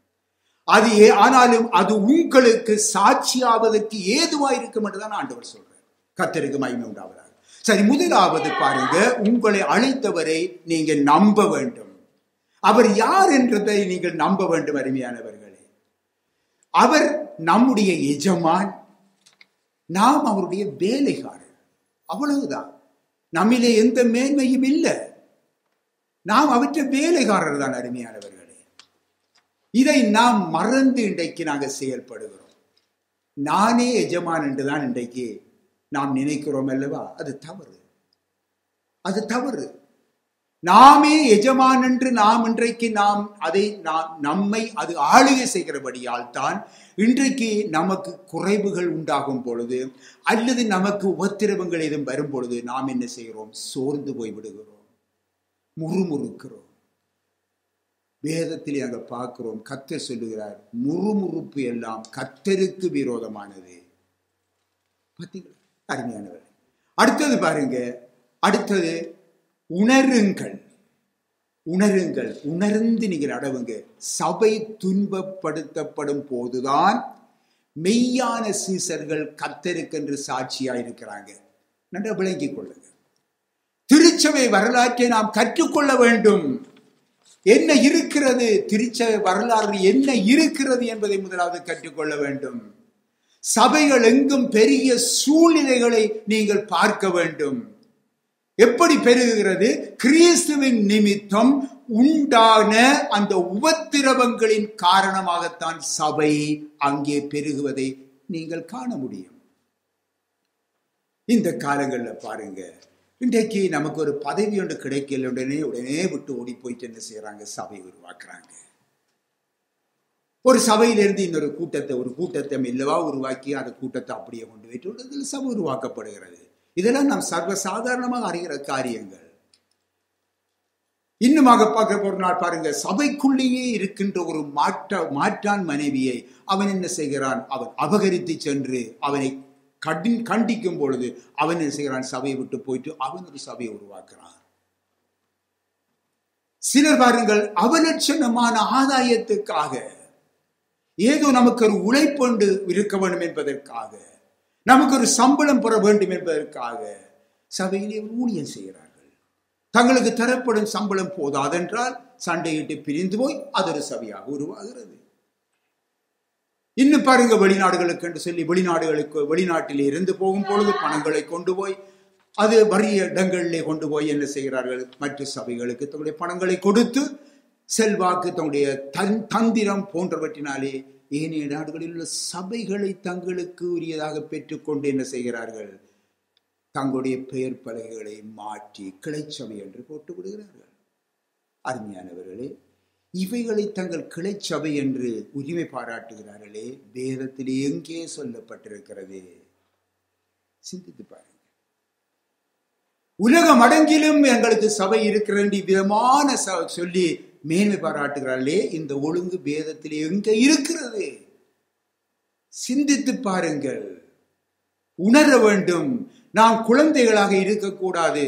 ஆனாலும் அது உங்களுக்கு சாட்சியாவதற்கு ஏதுவாயிருக்கும் என்றுதான் ஆண்டவர் சொல்றார். கர்த்தருக்கு மகிமை உண்டாவதாக. சரி, முதலாவது பாருங்க, உங்களை அழைத்தவரை நீங்க நம்ப வேண்டும். அவர் யார் என்றதை நீங்கள் நம்ப வேண்டும். அருமையானவர்களே, அவர் நம்முடைய எஜமான், நாம் அவருடைய வேலைக்காரர். அவ்வளவுதான். நம்மிலே எந்த மேன்மையும் இல்லை. நாம் அவற்றை வேலைக்காரர் தான். அருமையானவர்களே, இதை நாம் மறந்து இன்றைக்கு நாங்கள் செயல்படுகிறோம். நானே எஜமான் என்றுதான் இன்றைக்கு நாம் நினைக்கிறோம் அல்லவா? அது தவறு. அது தவறு. நாமே எஜமான் என்று நாம் இன்றைக்கு நம்மை அது ஆளுகை செய்கிறபடியால் தான் இன்றைக்கு நமக்கு குறைவுகள் உண்டாகும் பொழுது அல்லது நமக்கு உபத்திரவங்கள் எதுவும் வரும் பொழுது நாம் என்ன செய்கிறோம்? சோர்ந்து போய் விடுகிறோம், முறுமுறுக்கிறோம். வேதத்தில் நாங்கள் பார்க்கிறோம், கர்த்தர் சொல்லுகிறார், முறுமுறுப்பு எல்லாம் கர்த்தருக்கு விரோதமானது. பார்த்தீங்களா அருமையானவர்? அடுத்தது பாருங்க, அடுத்தது உணருங்கள். உணருங்கள், உணர்ந்து நீங்கள் அடவுங்க. சபை துன்பப்படுத்தப்படும் போதுதான் மெய்யான சீசர்கள் கர்த்தருக்கென்று சாட்சியா இருக்கிறாங்க. நன்றாக விளங்கிக் கொள்ளுங்க. திருச்சபை வரலாற்றை நாம் கற்றுக்கொள்ள வேண்டும். என்ன இருக்கிறது, திருச்சபை வரலாறு என்ன இருக்கிறது என்பதை முதலாவது கற்றுக்கொள்ள வேண்டும். சபைகள் எங்கும் பெரிய சூழ்நிலைகளை நீங்கள் பார்க்க வேண்டும். எப்படி பெருகுகிறது? கிறிஸ்துவின் நிமித்தம் உண்டான அந்த உபத்திரவங்களின் காரணமாகத்தான் சபை அங்கே பெருகுவதை நீங்கள் காண முடியும். இந்த காலங்களில் பாருங்க, இன்றைக்கு நமக்கு ஒரு பதவி ஒன்று கிடைக்கல, உடனே விட்டு ஓடி போயிட்டு என்ன செய்யறாங்க? சபை உருவாக்குறாங்க. ஒரு சபையிலிருந்து இன்னொரு கூட்டத்தை இல்லவா உருவாக்கி அந்த கூட்டத்தை அப்படியே கொண்டு போயிட்டு சபை உருவாக்கப்படுகிறது. இதெல்லாம் நாம் சர்வசாதாரணமாக அறிகிற காரியங்கள். இன்னுமாக பார்க்க ஒரு நாள் பாருங்க, சபைக்குள்ளேயே இருக்கின்ற ஒரு மாற்றான் மனைவியை அவன் என்ன செய்கிறான்? அவன் அபகரித்து சென்று அவனை கண்டிக்கும் பொழுது அவன் என்ன செய்கிறான்? சபையை விட்டு போயிட்டு அவன் ஒரு சபையை உருவாக்குறான். சிலர் பாருங்கள், அவலட்சணமான ஆதாயத்துக்காக, ஏதோ நமக்கு ஒரு உழைப்பொண்டு இருக்க வேண்டும் என்பதற்காக, நமக்கு ஒரு சம்பளம் பெற வேண்டும் என்பதற்காக சபையிலே ஊழியம் செய்கிறார்கள். தங்களுக்கு தரப்படும் சம்பளம் போதாதென்றால் சண்டையிட்டு பிரிந்து போய் அது ஒரு சபையாக உருவாகிறது. இன்னும் பாருங்க, வெளிநாடுகளுக்கு என்று சொல்லி வெளிநாட்டிலே இருந்து போகும் பொழுது பணங்களை கொண்டு போய் அது வறிய இடங்களிலே கொண்டு போய் என்ன செய்கிறார்கள்? மற்ற சபைகளுக்கு தங்களுடைய பணங்களை கொடுத்து செல்வாக்கு, தங்களுடைய தந்திரம் போன்றவற்றினாலே ஏனைய நாடுகளில் உள்ள சபைகளை தங்களுக்கு உரியதாக பெற்றுக்கொண்டு என்ன செய்கிறார்கள்? தங்களுடைய பெயர் பலகைகளை மாற்றி கிளைச்சபை என்று போட்டு விடுகிறார்கள். அருமையானவர்களே, இவைகளை தங்கள் கிளைச்சபை என்று உரிமை பாராட்டுகிறார்களே, வேதத்தில் எங்கே சொல்லப்பட்டிருக்கிறது? சிந்தித்து பாருங்க. உலகம் அடங்கிலும் எங்களுக்கு சபை இருக்கிறது விதமான சொல்லி மேன்மை பாராட்டுகிறார்களே, இந்த ஒழுங்கு வேதத்தில் எங்க இருக்கிறது? சிந்தித்து பாருங்கள். உணர வேண்டும். நாம் குழந்தைகளாக இருக்கக்கூடாது.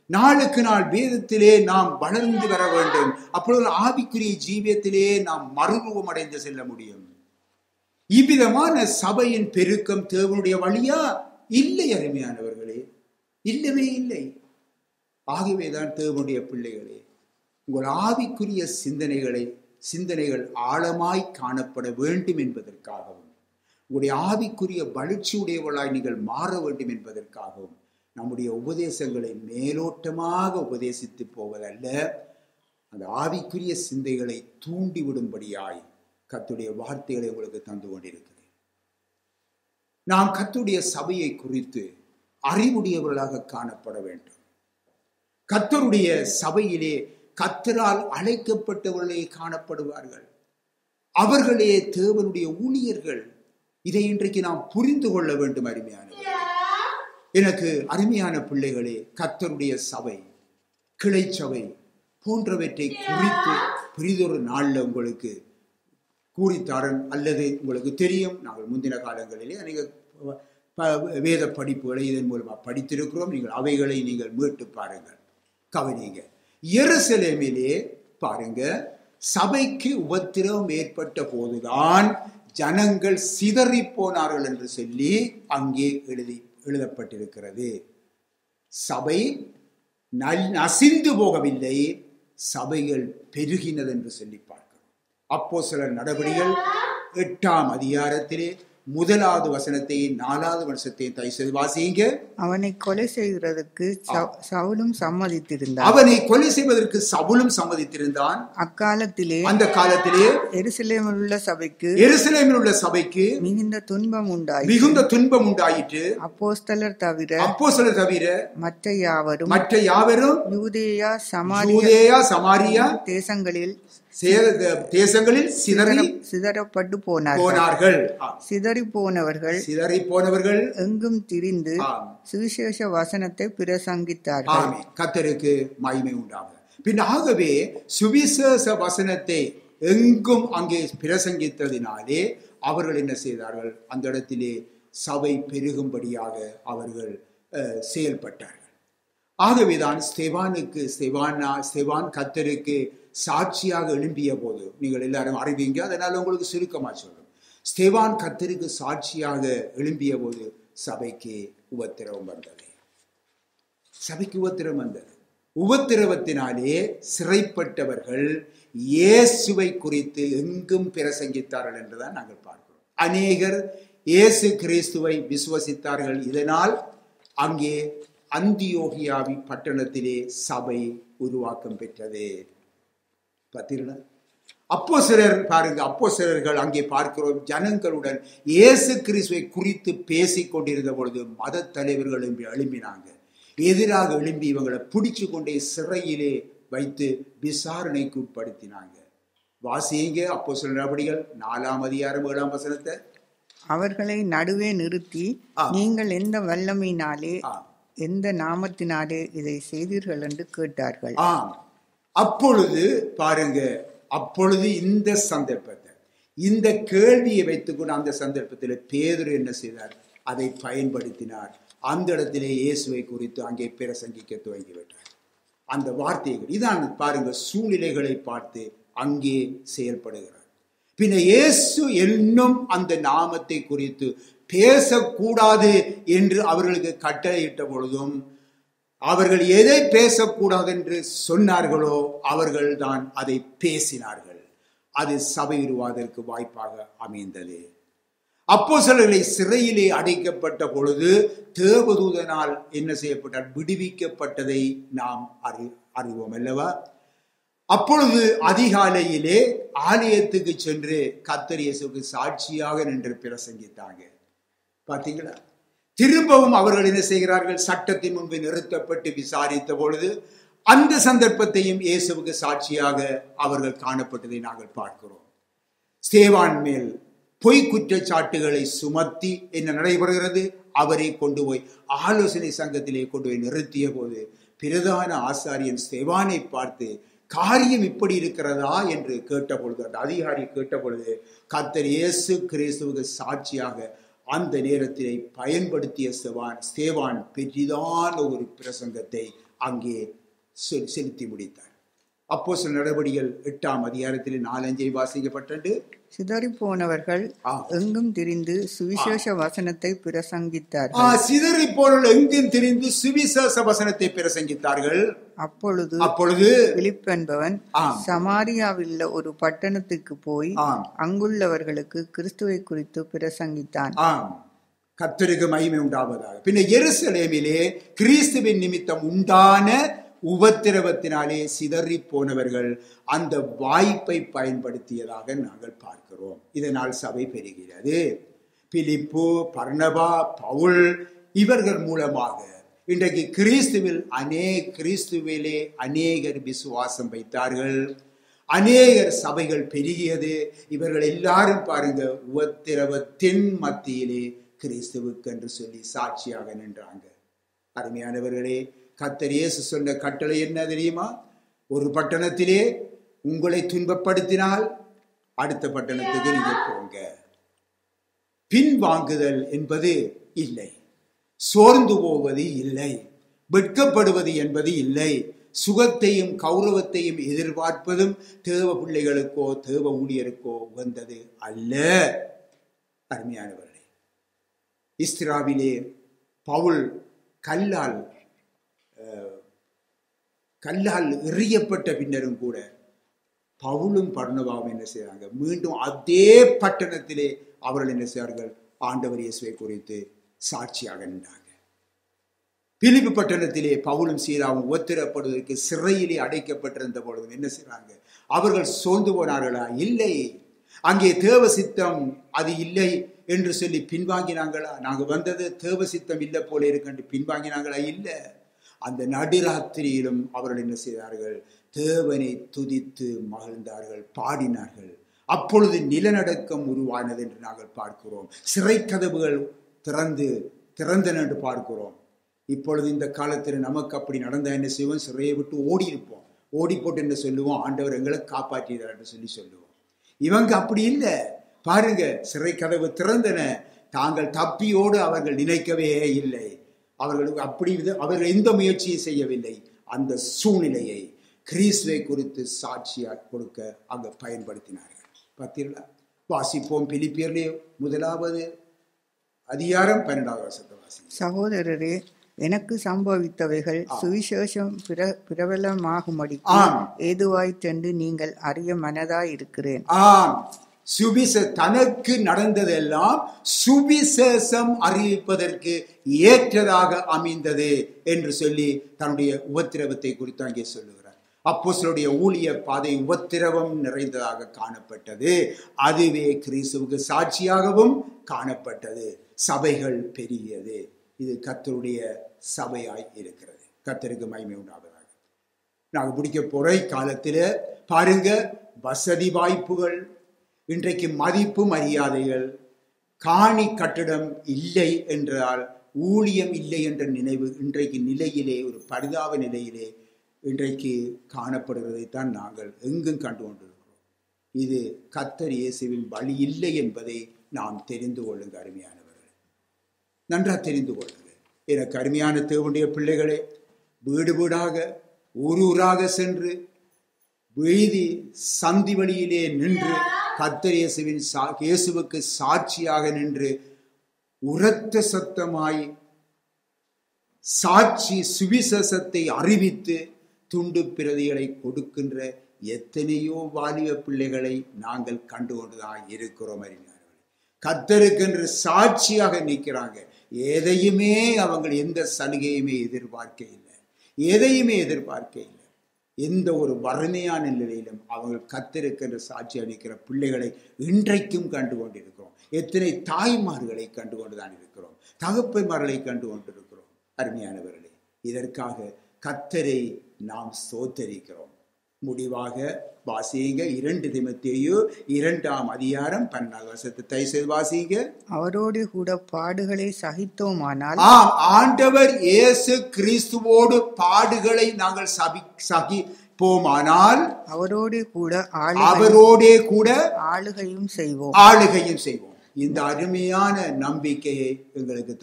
நாளுக்கு நாள் வேதத்திலே நாம் வளர்ந்து வர வேண்டும். அப்பொழுது ஆவிக்குரிய ஜீவியத்திலே நாம் மறுரூபம் அடைந்து செல்ல முடியும். இவ்விதமான சபையின் பெருக்கம் தேவனுடைய வழியா? இல்லை அருமையானவர்களே, இல்லவே இல்லை. ஆகவேதான் தேவனுடைய பிள்ளைகளே, உங்கள் ஆவிக்குரிய சிந்தனைகள் ஆழமாய் காணப்பட வேண்டும் என்பதற்காகவும், உங்களுடைய ஆவிக்குரிய வளர்ச்சியுடையவளாய் நீங்கள் மாற வேண்டும் என்பதற்காகவும் நம்முடைய உபதேசங்களை மேலோட்டமாக உபதேசித்து போவதல்ல, அந்த ஆவிக்குரிய சிந்தைகளை தூண்டிவிடும்படியாய் கர்த்தருடைய வார்த்தைகளை உங்களுக்கு தந்து கொண்டிருக்கிறேன். நாம் கர்த்தருடைய சபையை குறித்து அறிவுடையவர்களாக காணப்பட வேண்டும். கர்த்தருடைய சபையிலே கர்த்தரால் அழைக்கப்பட்டவர்களே காணப்படுவார்கள். அவர்களே தேவனுடைய ஊழியர்கள். இதை இன்றைக்கு நாம் புரிந்து கொள்ள வேண்டும். அருமையானவர்களே, எனக்கு அருமையான பிள்ளைகளே, கர்த்தருடைய சபை, கிளைச்சபை போன்றவற்றை குறித்து பெரிதொரு நாளில் உங்களுக்கு கூறித்தாரன். அல்லது உங்களுக்கு தெரியும், நாங்கள் முந்தின காலங்களிலே அநேக வேத படிப்புகளை இதன் மூலமாக படித்திருக்கிறோம். நீங்கள் அவைகளை நீங்கள் மீட்டு பாருங்கள், கவனிங்க. எருசலேமிலே பாருங்க, சபைக்கு உபத்திரவம் ஏற்பட்ட போதுதான் ஜனங்கள் சிதறி போனார்கள் என்று சொல்லி அங்கே எழுதப்பட்டிருக்கிறது. சபை நசிந்து போகவில்லை, சபைகள் பெருகினது என்று சொல்லி பார்க்கிறோம். அப்போஸ்தலர் நடபடிகள் 8ஆம் அதிகாரத்திலே 1வது வசனத்தையும் 4வது வசனத்தையும் தயவு வாசிங்க. அவனை கொலை செய்வதற்கு சவுலும் சம்மதித்திருந்தான். அவனை கொலை செய்வதற்கு சவுலும் சம்மதித்திருந்தான். அந்த காலத்திலே எருசலேமில் உள்ள சபைக்கு மிகுந்த துன்பம் உண்டாயிற்று. அப்போஸ்தலர் தவிர மற்ற யாவரும் யூதேயா சமாரியா தேசங்களில் சிதறப்பட்டு போனார்கள். சிதறி போனவர்கள் எங்கும் திரிந்து சுவிசேஷ வசனத்தை பிரசங்கித்தார்கள். கர்த்தருக்கு மகிமை உண்டாகும். பின்னாகவே சுவிசேஷ வசனத்தை எங்கும் அங்கே பிரசங்கித்ததினாலே அவர்கள் என்ன செய்தார்கள்? அந்த இடத்திலே சபை பெருகும்படியாக அவர்கள் செயல்பட்டார்கள். ஆகவேதான் ஸ்தேவான் கர்த்தருக்கு சாட்சியாக எழும்பிய போது, நீங்கள் எல்லாரும் அறிவீங்க, அதனால உங்களுக்கு சுருக்கமா சொல்றோம். ஸ்தேவான் கர்த்தருக்கு சாட்சியாக எழும்பிய போது சபைக்கு உபத்திரவம் வந்தது. உபத்திரவத்தினாலே சிறைப்பட்டவர்கள் இயேசுவை குறித்து எங்கும் பிரசங்கித்தார்கள் என்றுதான் நாங்கள் பார்க்கிறோம். அநேகர் இயேசு கிறிஸ்துவை விசுவசித்தார்கள். இதனால் அங்கே அந்தியோகியாவி பட்டணத்திலே சபை உருவாக்கம் பெற்றது. பார்த்தீர்களா? அப்போஸ்தலர்கள் அங்கே பார்க்கிறோம், ஜனங்களுடன் இயேசு கிறிஸ்துவை குறித்து பேசிக் கொண்டிருந்த பொழுது மத தலைவர்கள் எழும்பினாங்க. எதிராக எழும்பி இவங்களை பிடிச்சு கொண்டே சிறையிலே வைத்து விசாரணைக்கு உட்படுத்தினாங்க. வாசிங்க அப்போஸ்தலர் நடபடிகள் 4ஆம் அதிகாரம் 7ஆம் வசனத்தை. அவர்களை நடுவே நிறுத்தி, நீங்கள் எந்த வல்லமையினாலே எந்த நாமத்தினாலே இதை செய்தீர்கள் என்று கேட்டார்கள். அப்பொழுது பாருங்க, இந்த சந்தர்ப்பத்தை, இந்த கேள்வியை வைத்துக்கொண்டு அந்த சந்தர்ப்பத்தில் பேதுரு என்ன செய்தார்? அதை பயன்படுத்தினார். அந்த இடத்திலே இயேசுவை குறித்து அங்கே பிரசங்கிக்க துவங்கிவிட்டார். அந்த வார்த்தைகள் இதான் பாருங்க, சூழ்நிலைகளை பார்த்து அங்கே செயல்படுகிறார். பின்ன இயேசு என்னும் அந்த நாமத்தை குறித்து பேசக்கூடாது என்று அவர்களுக்கு கட்டளையிட்ட பொழுதும் அவர்கள் எதை பேசக்கூடாது என்று சொன்னார்களோ அவர்கள் தான் அதை பேசினார்கள். அது சபை உருவாவதற்கு வாய்ப்பாக அமைந்தது. அப்போஸ்தலர்களை சிறையிலே அடைக்கப்பட்ட பொழுது தேவதூதனால் என்ன செய்யப்பட்டார்? விடுவிக்கப்பட்டதை நாம் அறிவோம் அல்லவா? அப்பொழுது அதிகாலையிலே ஆலயத்துக்கு சென்று கர்த்தர் இயேசுவுக்கு சாட்சியாக நின்று பிரசங்கித்தாங்க. பார்த்தீங்களா? திரும்பவும் அவர்கள் என்ன செய்கிறார்கள்? சட்டத்தின் முன்பு நிறுத்தப்பட்டு விசாரித்த பொழுது அந்த சந்தர்ப்பத்தையும் இயேசுவுக்கு சாட்சியாக அவர்கள் காணப்பட்டதை நாங்கள் பார்க்கிறோம். ஸ்தேவான் மேல் பொய் குற்றச்சாட்டுகளை சுமத்தி என்ன நடைபெறுகிறது? அவரை கொண்டு போய் ஆலோசனை சங்கத்திலே கொண்டு போய் நிறுத்திய போது பிரதான ஆசாரியன் ஸ்தேவானை பார்த்து, காரியம் இப்படி இருக்கிறதா என்று கேட்ட பொழுது, அந்த அதிகாரி கேட்ட பொழுது, கர்த்தர் இயேசு கிறிஸ்துவுக்கு சாட்சியாக அந்த நேரத்திலே பயன்படுத்திய ஸ்தேவான் பெரிதான ஒரு பிரசங்கத்தை அங்கே செலுத்தி முடித்தார். அப்போஸ்தலர் நடபடிகள் 8ஆம் அதிகாரத்திலே 4-5 வாசிக்கப்பட்டது. சிதறி போனவர்கள் எங்கும் திரிந்து சுவிசேஷ வசனத்தை பிரசங்கித்தார்கள். சிதறி போனவர்கள் எங்கும் திரிந்து சுவிசேஷ வசனத்தை பிரசங்கித்தார்கள். அப்பொழுது பிலிப்பு என்பவன் சமாரியாவில் ஒரு பட்டணத்துக்கு போய் அங்குள்ளவர்களுக்கு கிறிஸ்துவை குறித்து பிரசங்கித்தான். கர்த்தருக்கு மகிமை உண்டாவதாக. பின்ன எருசலேமிலே கிறிஸ்துவின் நிமித்தம் உண்டான உபத்திரவத்தினாலே சிதறி போனவர்கள் அந்த வாய்ப்பை பயன்படுத்தியதாக நாங்கள் பார்க்கிறோம். இதனால் சபை பெறுகிறது. பிலிப்பு, பர்னபா, பவுல் இவர்கள் மூலமாக இன்றைக்கு கிறிஸ்துவிலே அநேகர் விசுவாசம் வைத்தார்கள். அநேகர் சபைகள் பெருகியது. இவர்கள் எல்லாரும் பாருங்க, உபத்திரவத்தின் மத்தியிலே கிறிஸ்துவுக்கு என்று சொல்லி சாட்சியாக நின்றாங்க. அருமையானவர்களே, கர்த்தர் இயேசு சொன்ன கட்டளை என்ன தெரியுமா? ஒரு பட்டணத்திலே உங்களை துன்பப்படுத்தினால் அடுத்த பட்டணத்துக்கு நீங்க போங்க. பின்வாங்குதல் என்பது இல்லை, சோர்ந்து போவது இல்லை, வெட்கப்படுவது என்பது இல்லை. சுகத்தையும் கௌரவத்தையும் எதிர்பார்ப்பதும் தேவ பிள்ளைகளுக்கோ தேவ ஊழியருக்கோ உகந்தது அல்ல. அருமையானவர்களே, இஸ்திராவிலே பவுல் கல்லால் எறியப்பட்ட பின்னரும் கூட பவுலும் பர்னபாவும் என்ன செய்தாங்க? மீண்டும் அதே பட்டணத்திலே அவர்கள் என்ன செய்தார்கள்? ஆண்டவர் இயேசுவை குறித்து சாட்சியாக நின்றாங்க. பிலிப்பி பட்டணத்திலே பவுலும் சீலாவும் உபத்திரப்படுவதற்கு சிறையிலே அடைக்கப்பட்டிருந்த பொழுதும் என்ன செய்றாங்க? அவர்கள் சோர்ந்து போனார்களா? இல்லை. அங்கே தேவ சித்தம் அது இல்லை என்று சொல்லி பின்வாங்கினாங்களா? நாங்கள் வந்தது தேவ சித்தம் இல்லை போல இருக்கு பின்வாங்கினாங்களா? இல்லை. அந்த நடுராத்திரியிலும் அவர்கள் என்ன செய்தார்கள்? தேவனை துதித்து மகிழ்ந்தார்கள், பாடினார்கள். அப்பொழுது நிலநடுக்கம் உருவானது என்று நாங்கள் பார்க்கிறோம். சிறை கதவுகள் திறந்தன என்று பார்க்கிறோம். இப்பொழுது இந்த காலத்தில் நமக்கு அப்படி நடந்த என்ன செய்வோம்? சிறையை விட்டு ஓடி இருப்போம். ஓடி போட்டு என்ன சொல்லுவோம்? ஆண்டவர் எங்களை காப்பாற்றினார் என்று சொல்லுவோம். இவங்க அப்படி இல்லை. பாருங்க, சிறை கதவு திறந்தன. தாங்கள் தப்பியோடு அவர்கள் நினைக்கவே இல்லை. அவர்கள் எந்த முயற்சியும் செய்யவில்லை. அந்த சூழ்நிலையை கிறிஸ்துவை குறித்து சாட்சியாக கொடுக்க அங்க பயன்படுத்தினார்கள். பார்த்தீர்களா? வாசிப்போம். பிலிப்பியர்லே 1 அதிகாரம் 12 வசனத்தை வாசிப்போம். சகோதரரே, எனக்கு சம்பவித்தவைகள் சுவிசேஷம் பிரபலமாகும்படி ஏதுவாய் சென்று நீங்கள் அறிய மனதாய் இருக்கிறேன். தனக்கு நடந்ததெல்லாம் சுவிசேஷம் அறிவிப்பதற்கு ஏற்றதாக அமைந்தது என்று சொல்லி தன்னுடைய உபத்திரவத்தை குறித்து அங்கே சொல்லுகிறார். அப்போஸ்தலருடைய ஊழிய பாதை உபத்திரவம் நிறைந்ததாக காணப்பட்டது. அதுவே கிறிஸ்துவுக்கு சாட்சியாகவும் காணப்பட்டது. சபைகள் பெரியது. இது கர்த்தருடைய சபையாய் இருக்கிறது. கர்த்தருக்கு மகிமை உண்டாவதாக. நாங்கள் முடிக்க போற காலத்தில் பாருங்க, வசதி வாய்ப்புகள், இன்றைக்கு மதிப்பு மரியாதைகள், காணி கட்டிடம் இல்லை என்றால் ஊழியம் இல்லை என்ற நினைவு இன்றைக்கு நிலையிலே, ஒரு பரிதாப நிலையிலே இன்றைக்கு காணப்படுவதைத்தான் நாங்கள் எங்கும் கண்டு கொண்டிருக்கிறோம். இது கர்த்தர் இயேசுவின் வழி இல்லை என்பதை நாம் தெரிந்து கொள்ளுங்க. அருமையானவர்கள், நன்றாக தெரிந்து கொள்ளுங்க. எனக்கு அருமையான தேவனுடைய பிள்ளைகளே, வீடு வீடாக ஊராக சென்று வீதி சந்தி வழியிலே நின்று கர்த்தர் இயேசுவுக்கு சாட்சியாக நின்று உரத்த சத்தமாய் சாட்சி சுவிசேஷத்தை அறிவித்து துண்டு பிரதிகளை கொடுக்கின்ற எத்தனையோ வாலிப பிள்ளைகளை நாங்கள் கண்டுகொண்டுதான் இருக்கிறோம். அறிஞர்கள் கர்த்தருக்கென்று சாட்சியாக நிற்கிறாங்க. எதையுமே அவங்க எந்த சலுகையுமே எதிர்பார்க்க இல்லை. எதையுமே எதிர்பார்க்க இல்லை. எந்த ஒரு வறுமையான நிலையிலும் அவங்க கர்த்தருக்கென்று சாட்சியாக நிற்கிற பிள்ளைகளை இன்றைக்கும் கண்டு கொண்டிருக்கிறோம். எத்தனை தாய்மார்களை கண்டு கொண்டுதான் இருக்கிறோம். தகப்பன்மார்களை கண்டு கொண்டிருக்கிறோம். அருமையானவர்களே, இதற்காக கர்த்தரை நாம் ஸ்தோத்தரிக்கிறோம். முடிவாக வாசிங்க 2 தீமோத்தேயு 2 அதிகாரம் 12 வசனத்தை தயவு செய்து வாசிங்க. அவரோடு கூட பாடுகளை சகித்தோமானால், ஆண்டவர் இயேசு கிறிஸ்துவோடு பாடுகளை நாங்கள் சகிப்போமானால் அவரோடே கூட ஆளுகையும் செய்வோம். இந்த அருமையான நம்பிக்கையை எங்களுக்கு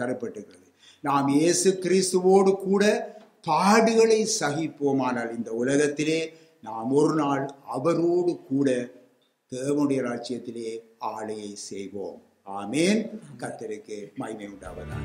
தரப்பட்டிருக்கிறது. நாம் இயேசு கிறிஸ்துவோடு கூட பாடுகளை சகிப்போமானால் இந்த உலகத்திலே நாம் ஒரு நாள் அவரோடு கூட தேவனுடைய ராஜ்யத்திலே ஆளுகை செய்வோம். ஆமேன். கர்த்தருக்கு மகிமை உண்டாவதாக.